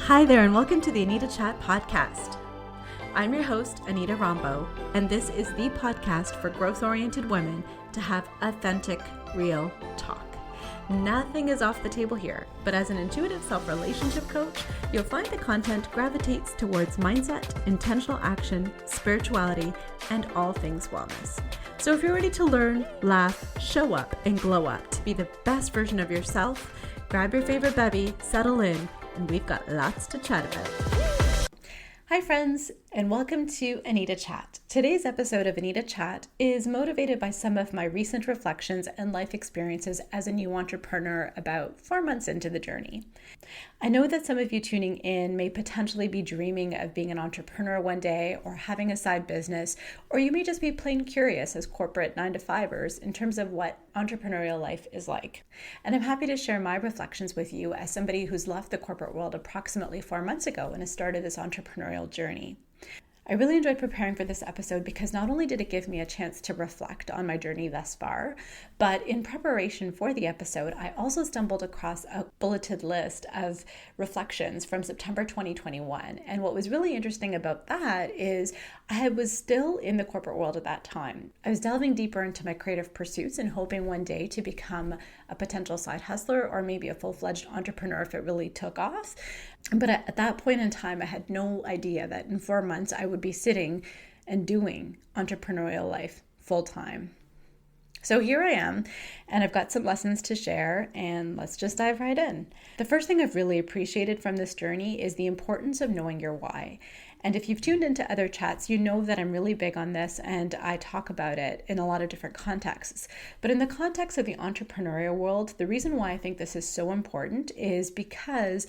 Hi there, and welcome to the AnitaCHAT podcast. I'm your host, Anita Rombo, and this is the podcast for growth-oriented women to have authentic, real talk. Nothing is off the table here, but as an intuitive self-relationship coach, you'll find the content gravitates towards mindset, intentional action, spirituality, and all things wellness. So if you're ready to learn, laugh, show up, and glow up to be the best version of yourself, grab your favorite bevy, settle in, and we've got lots to chat about. Hi friends, and welcome to AnitaCHAT. Today's episode of AnitaCHAT is motivated by some of my recent reflections and life experiences as a new entrepreneur about 4 months into the journey. I know that some of you tuning in may potentially be dreaming of being an entrepreneur one day or having a side business, or you may just be plain curious as corporate 9-to-5ers in terms of what entrepreneurial life is like. And I'm happy to share my reflections with you as somebody who's left the corporate world approximately 4 months ago and has started this entrepreneurial journey. I really enjoyed preparing for this episode because not only did it give me a chance to reflect on my journey thus far, but in preparation for the episode, I also stumbled across a bulleted list of reflections from September 2021. And what was really interesting about that is I was still in the corporate world at that time. I was delving deeper into my creative pursuits and hoping one day to become a potential side hustler or maybe a full-fledged entrepreneur if it really took off. But at that point in time, I had no idea that in 4 months I would be sitting and doing entrepreneurial life full-time. So here I am, and I've got some lessons to share, and let's just dive right in. The first thing I've really appreciated from this journey is the importance of knowing your why. And if you've tuned into other chats, you know that I'm really big on this, and I talk about it in a lot of different contexts. But in the context of the entrepreneurial world, the reason why I think this is so important is because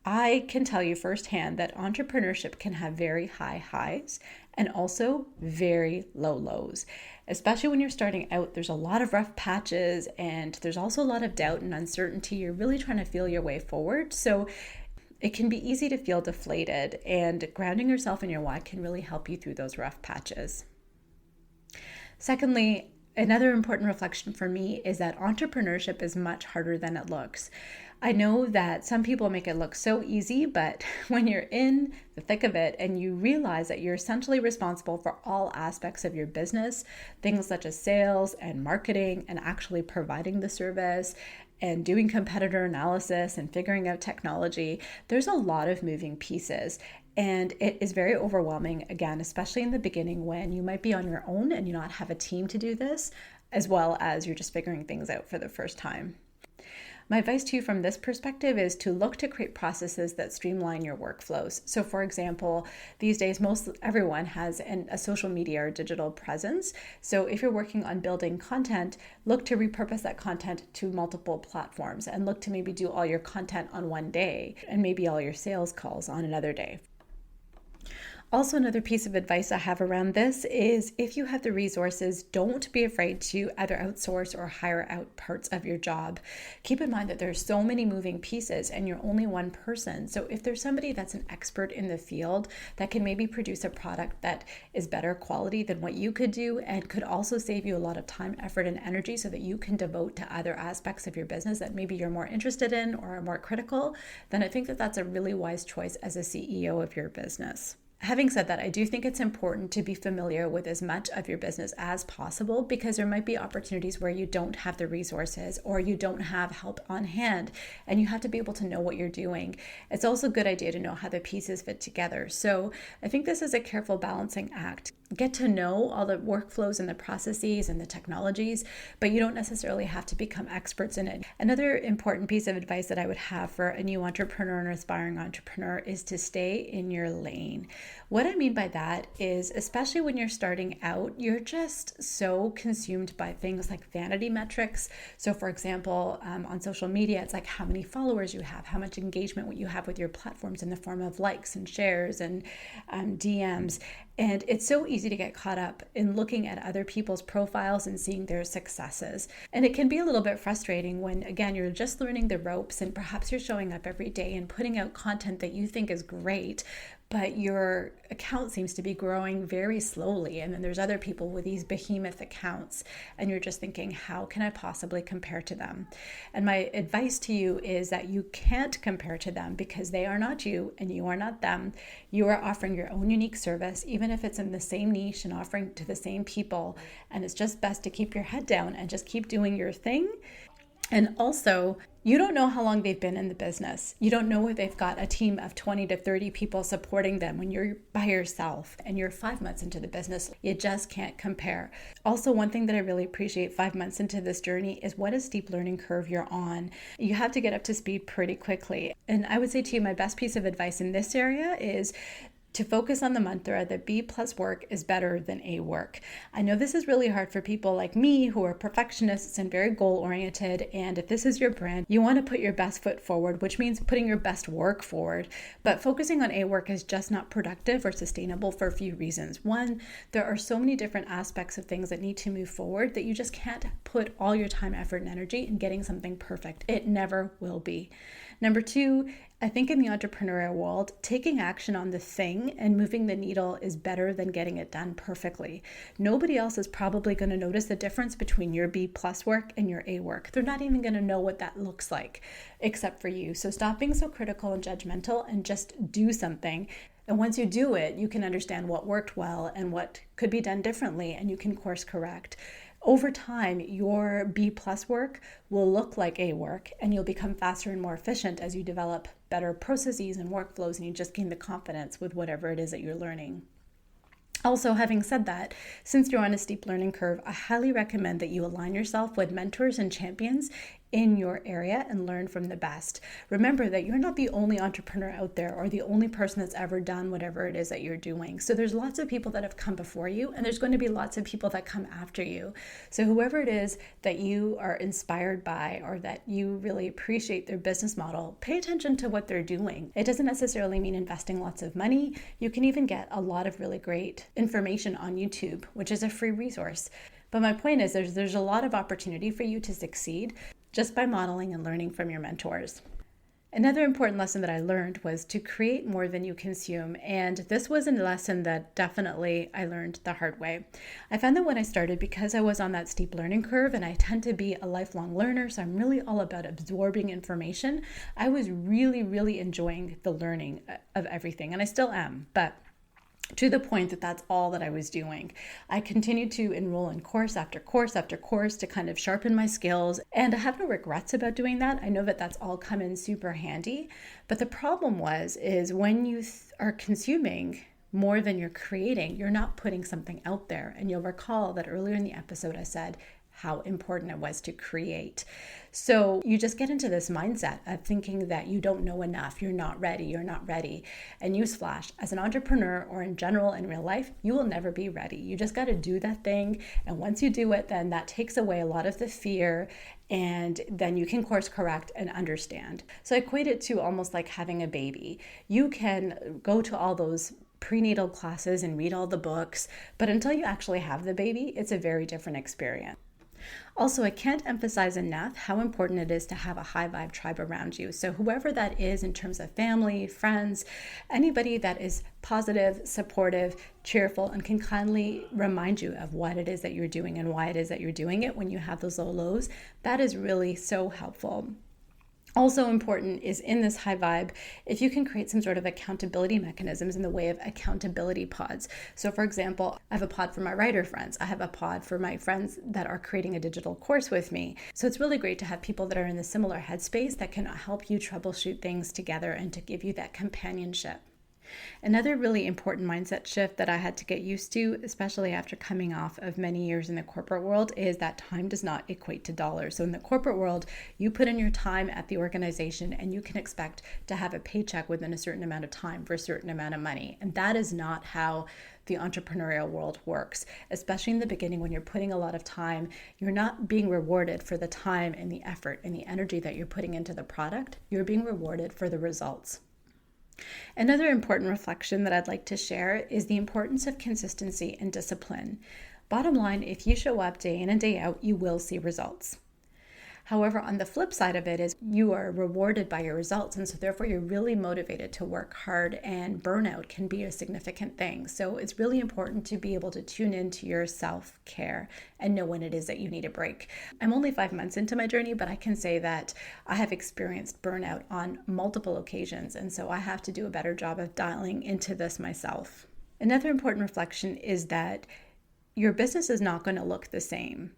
I can tell you firsthand that entrepreneurship can have very high highs and also very low lows. Especially when you're starting out, there's a lot of rough patches and there's also a lot of doubt and uncertainty. You're really trying to feel your way forward. So it can be easy to feel deflated, and grounding yourself in your why can really help you through those rough patches. Secondly, another important reflection for me is that entrepreneurship is much harder than it looks. I know that some people make it look so easy, but when you're in the thick of it and you realize that you're essentially responsible for all aspects of your business, things such as sales and marketing and actually providing the service and doing competitor analysis and figuring out technology, there's a lot of moving pieces. And it is very overwhelming, again, especially in the beginning when you might be on your own and you not have a team to do this, as well as you're just figuring things out for the first time. My advice to you from this perspective is to look to create processes that streamline your workflows. So for example, these days, everyone has a social media or digital presence. So if you're working on building content, look to repurpose that content to multiple platforms and look to maybe do all your content on one day and maybe all your sales calls on another day. Also, another piece of advice I have around this is if you have the resources, don't be afraid to either outsource or hire out parts of your job. Keep in mind that there's so many moving pieces and you're only one person. So if there's somebody that's an expert in the field that can maybe produce a product that is better quality than what you could do and could also save you a lot of time, effort, and energy so that you can devote to other aspects of your business that maybe you're more interested in or are more critical, then I think that that's a really wise choice as a CEO of your business. Having said that, I do think it's important to be familiar with as much of your business as possible because there might be opportunities where you don't have the resources or you don't have help on hand and you have to be able to know what you're doing. It's also a good idea to know how the pieces fit together. So I think this is a careful balancing act. Get to know all the workflows and the processes and the technologies, but you don't necessarily have to become experts in it. Another important piece of advice that I would have for a new entrepreneur and aspiring entrepreneur is to stay in your lane. What I mean by that is, especially when you're starting out, you're just so consumed by things like vanity metrics. So for example, on social media, it's like how many followers you have, how much engagement you have with your platforms in the form of likes and shares and DMs. And it's so easy to get caught up in looking at other people's profiles and seeing their successes. And it can be a little bit frustrating when, again, you're just learning the ropes and perhaps you're showing up every day and putting out content that you think is great, but your account seems to be growing very slowly. And then there's other people with these behemoth accounts, and you're just thinking, how can I possibly compare to them? And my advice to you is that you can't compare to them because they are not you and you are not them. You are offering your own unique service, even if it's in the same niche and offering to the same people. And it's just best to keep your head down and just keep doing your thing. And also, you don't know how long they've been in the business. You don't know if they've got a team of 20 to 30 people supporting them when you're by yourself and you're 5 months into the business. You just can't compare. Also, one thing that I really appreciate 5 months into this journey is what a steep learning curve you're on. You have to get up to speed pretty quickly. And I would say to you, my best piece of advice in this area is to focus on the mantra that B plus work is better than A work. I know this is really hard for people like me who are perfectionists and very goal-oriented, and if this is your brand, you want to put your best foot forward, which means putting your best work forward. But focusing on A work is just not productive or sustainable for a few reasons. One, there are so many different aspects of things that need to move forward that you just can't put all your time, effort, and energy in getting something perfect. It never will be. Number two, I think in the entrepreneurial world, taking action on the thing and moving the needle is better than getting it done perfectly. Nobody else is probably going to notice the difference between your B plus work and your A work. They're not even going to know what that looks like except for you. So stop being so critical and judgmental and just do something. And once you do it, you can understand what worked well and what could be done differently, and you can course correct. Over time, your B plus work will look like A work, and you'll become faster and more efficient as you develop better processes and workflows, and you just gain the confidence with whatever it is that you're learning. Also, having said that, since you're on a steep learning curve, I highly recommend that you align yourself with mentors and champions in your area and learn from the best. Remember that you're not the only entrepreneur out there or the only person that's ever done whatever it is that you're doing. So there's lots of people that have come before you, and there's going to be lots of people that come after you. So whoever it is that you are inspired by or that you really appreciate their business model, pay attention to what they're doing. It doesn't necessarily mean investing lots of money. You can even get a lot of really great information on YouTube, which is a free resource. But my point is there's a lot of opportunity for you to succeed just by modeling and learning from your mentors. Another important lesson that I learned was to create more than you consume. And this was a lesson that definitely I learned the hard way. I found that when I started, because I was on that steep learning curve and I tend to be a lifelong learner, so I'm really all about absorbing information, I was really enjoying the learning of everything. And I still am, but to the point that that's all that I was doing. I continued to enroll in course after course after course to kind of sharpen my skills, and I have no regrets about doing that. I know that that's all come in super handy, but the problem is when you are consuming more than you're creating, you're not putting something out there. And you'll recall that earlier in the episode I said how important it was to create. So you just get into this mindset of thinking that you don't know enough, you're not ready. And newsflash, as an entrepreneur or in general in real life, you will never be ready. You just got to do that thing. And once you do it, then that takes away a lot of the fear, and then you can course correct and understand. So I equate it to almost like having a baby. You can go to all those prenatal classes and read all the books, but until you actually have the baby, it's a very different experience. Also, I can't emphasize enough how important it is to have a high vibe tribe around you. So whoever that is in terms of family, friends, anybody that is positive, supportive, cheerful, and can kindly remind you of what it is that you're doing and why it is that you're doing it when you have those low lows, that is really so helpful. Also important is in this high vibe, if you can create some sort of accountability mechanisms in the way of accountability pods. So for example, I have a pod for my writer friends. I have a pod for my friends that are creating a digital course with me. So it's really great to have people that are in the similar headspace that can help you troubleshoot things together and to give you that companionship. Another really important mindset shift that I had to get used to, especially after coming off of many years in the corporate world, is that time does not equate to dollars. So in the corporate world, you put in your time at the organization and you can expect to have a paycheck within a certain amount of time for a certain amount of money. And that is not how the entrepreneurial world works, especially in the beginning when you're putting a lot of time. You're not being rewarded for the time and the effort and the energy that you're putting into the product. You're being rewarded for the results. Another important reflection that I'd like to share is the importance of consistency and discipline. Bottom line, if you show up day in and day out, you will see results. However, on the flip side of it is you are rewarded by your results. And so therefore you're really motivated to work hard, and burnout can be a significant thing. So it's really important to be able to tune into your self-care and know when it is that you need a break. I'm only 5 months into my journey, but I can say that I have experienced burnout on multiple occasions. And so I have to do a better job of dialing into this myself. Another important reflection is that your business is not going to look the same.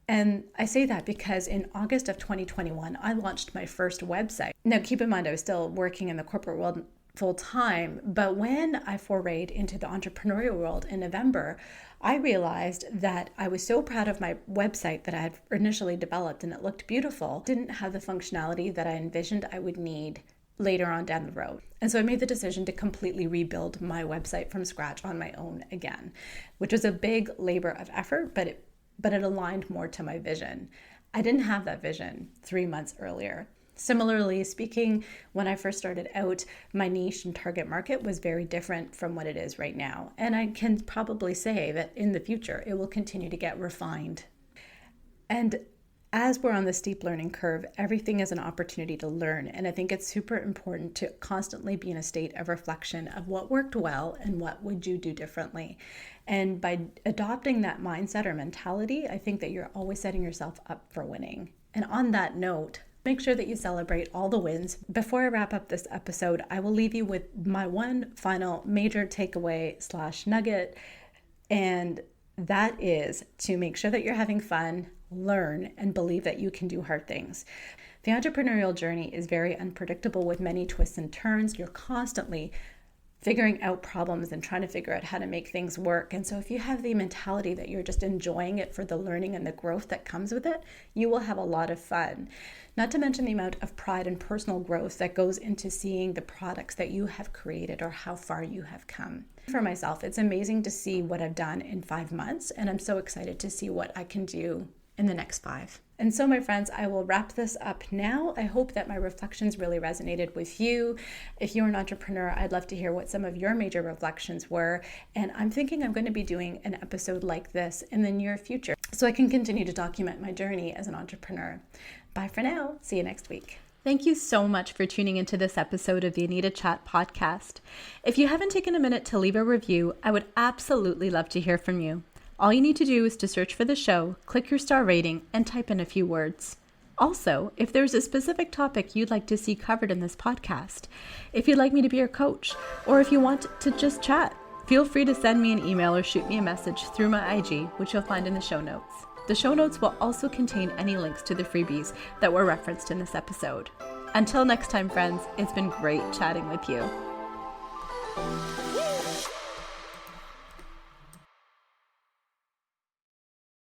And I say that because in August of 2021, I launched my first website. Now, keep in mind, I was still working in the corporate world full time, but when I forayed into the entrepreneurial world in November, I realized that I was so proud of my website that I had initially developed, and it looked beautiful. It didn't have the functionality that I envisioned I would need later on down the road. And so I made the decision to completely rebuild my website from scratch on my own again, which was a big labor of effort, but it aligned more to my vision. I didn't have that vision 3 months earlier. Similarly speaking, when I first started out, my niche and target market was very different from what it is right now. And I can probably say that in the future, it will continue to get refined. And as we're on the steep learning curve, everything is an opportunity to learn. And I think it's super important to constantly be in a state of reflection of what worked well and what would you do differently. And by adopting that mindset or mentality, I think that you're always setting yourself up for winning. And on that note, make sure that you celebrate all the wins. Before I wrap up this episode, I will leave you with my one final major takeaway / nugget. And that is to make sure that you're having fun, learn, and believe that you can do hard things. The entrepreneurial journey is very unpredictable with many twists and turns. You're constantly figuring out problems and trying to figure out how to make things work. And so if you have the mentality that you're just enjoying it for the learning and the growth that comes with it, you will have a lot of fun. Not to mention the amount of pride and personal growth that goes into seeing the products that you have created or how far you have come. For myself, it's amazing to see what I've done in 5 months, and I'm so excited to see what I can do in the next 5. And so, my friends, I will wrap this up now. I hope that my reflections really resonated with you. If you're an entrepreneur, I'd love to hear what some of your major reflections were. And I'm thinking I'm going to be doing an episode like this in the near future so I can continue to document my journey as an entrepreneur. Bye for now. See you next week. Thank you so much for tuning into this episode of the AnitaCHAT podcast. If you haven't taken a minute to leave a review, I would absolutely love to hear from you. All you need to do is to search for the show, click your star rating, and type in a few words. Also, if there's a specific topic you'd like to see covered in this podcast, if you'd like me to be your coach, or if you want to just chat, feel free to send me an email or shoot me a message through my IG, which you'll find in the show notes. The show notes will also contain any links to the freebies that were referenced in this episode. Until next time, friends, it's been great chatting with you.